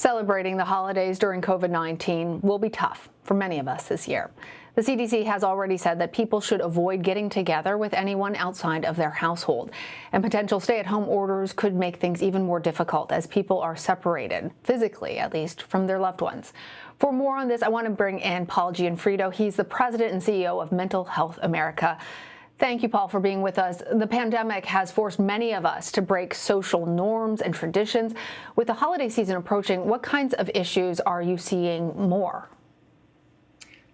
Celebrating the holidays during COVID-19 will be tough for many of us this year. The CDC has already said that people should avoid getting together with anyone outside of their household. And potential stay-at-home orders could make things even more difficult as people are separated, physically at least, from their loved ones. For more on this, I want to bring in Paul Gianfrido. He's the president and CEO of Mental Health America. Thank you, Paul, for being with us. The pandemic has forced many of us to break social norms and traditions. With the holiday season approaching, what kinds of issues are you seeing more?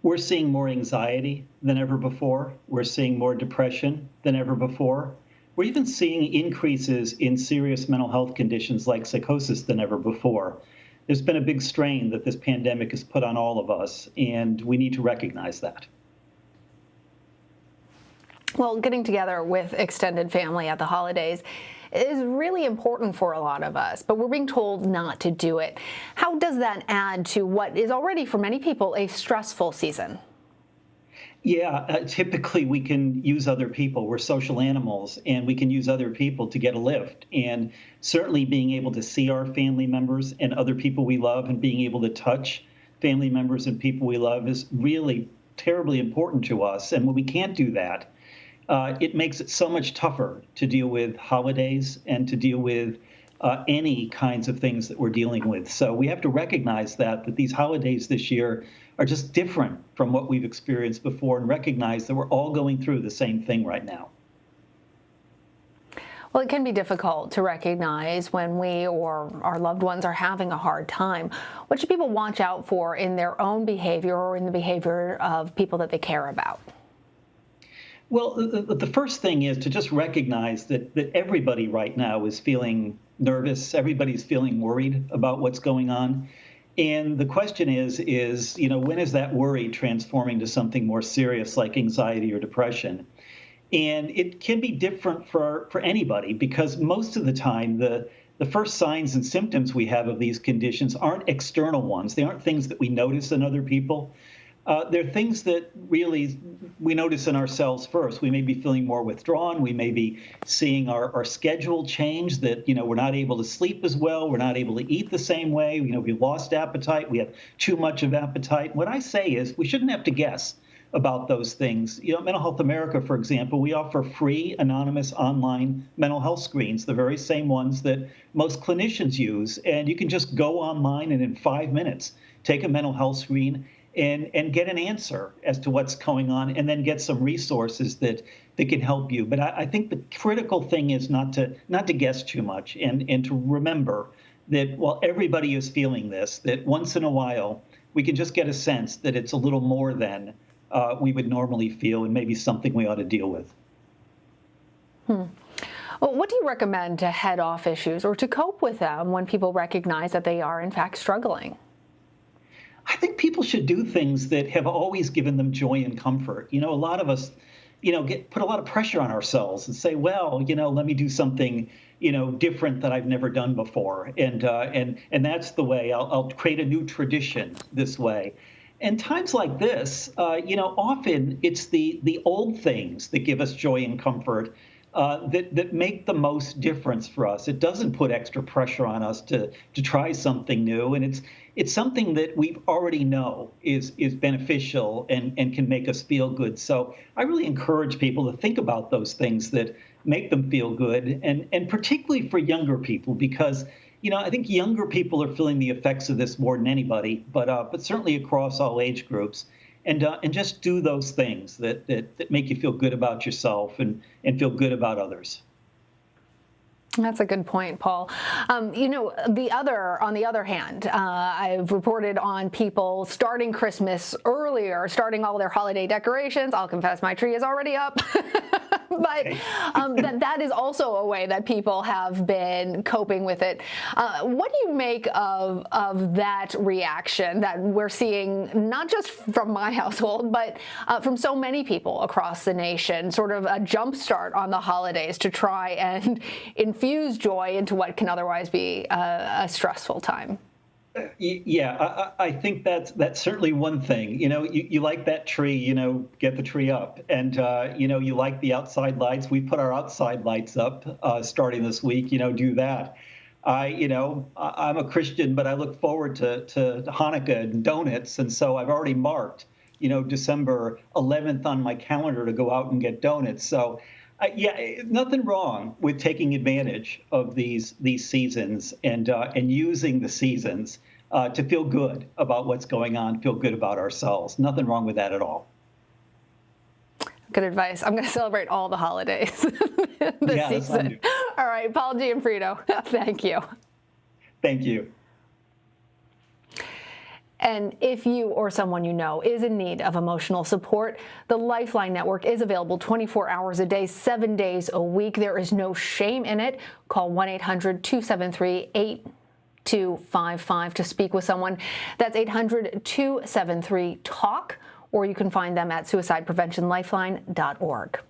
We're seeing more anxiety than ever before. We're seeing more depression than ever before. We're even seeing increases in serious mental health conditions like psychosis than ever before. There's been a big strain that this pandemic has put on all of us, and we need to recognize that. Well, getting together with extended family at the holidays is really important for a lot of us, but we're being told not to do it. How does that add to what is already, for many people, a stressful season? Yeah, typically we can use other people. We're social animals, and we can use other people to get a lift. And certainly being able to see our family members and other people we love and being able to touch family members and people we love is really terribly important to us. And when we can't do that, it makes it so much tougher to deal with holidays and to deal with any kinds of things that we're dealing with. So we have to recognize that these holidays this year are just different from what we've experienced before and recognize that we're all going through the same thing right now. Well, it can be difficult to recognize when we or our loved ones are having a hard time. What should people watch out for in their own behavior or in the behavior of people that they care about? Well, the first thing is to just recognize that everybody right now is feeling nervous. Everybody's feeling worried about what's going on. And the question is, when is that worry transforming to something more serious like anxiety or depression? And it can be different for anybody because most of the time, the first signs and symptoms we have of these conditions aren't external ones. They aren't things that we notice in other people. They're things that really we notice in ourselves first. We may be feeling more withdrawn. We may be seeing our schedule change, that, we're not able to sleep as well. We're not able to eat the same way. We've lost appetite. We have too much of appetite. What I say is we shouldn't have to guess about those things. Mental Health America, for example, we offer free anonymous online mental health screens, the very same ones that most clinicians use. And you can just go online and in 5 minutes take a mental health screen and get an answer as to what's going on, and then get some resources that can help you. But I think the critical thing is not to guess too much, and to remember that while everybody is feeling this, that once in a while we can just get a sense that it's a little more than we would normally feel, and maybe something we ought to deal with. Well, what do you recommend to head off issues or to cope with them when people recognize that they are in fact struggling? I think people should do things that have always given them joy and comfort. A lot of us, put a lot of pressure on ourselves and say, well, let me do something, different that I've never done before. And that's the way I'll create a new tradition this way. And times like this, often it's the old things that give us joy and comfort that make the most difference for us. It doesn't put extra pressure on us to try something new, and it's something that we already know is beneficial and can make us feel good. So I really encourage people to think about those things that make them feel good, and particularly for younger people, because I think younger people are feeling the effects of this more than anybody, but certainly across all age groups. And just do those things that make you feel good about yourself and feel good about others. That's a good point, Paul. On the other hand, I've reported on people starting Christmas earlier, starting all their holiday decorations. I'll confess my tree is already up. But that is also a way that people have been coping with it. What do you make of that reaction that we're seeing, not just from my household, but from so many people across the nation, sort of a jump start on the holidays to try and infuse joy into what can otherwise be a stressful time? Yeah, I think that's certainly one thing. You like that tree, get the tree up. And, you like the outside lights. We put our outside lights up starting this week, do that. I'm a Christian, but I look forward to Hanukkah and donuts, and so I've already marked, December 11th on my calendar to go out and get donuts. So, yeah, nothing wrong with taking advantage of these seasons and using the seasons to feel good about what's going on, feel good about ourselves. Nothing wrong with that at all. Good advice. I'm going to celebrate all the holidays this season. All right, Paul Gianfrido, thank you. Thank you. And if you or someone you know is in need of emotional support, the Lifeline Network is available 24 hours a day, 7 days a week. There is no shame in it. Call 1-800-273-8255 to speak with someone. That's 800-273-TALK, or you can find them at suicidepreventionlifeline.org.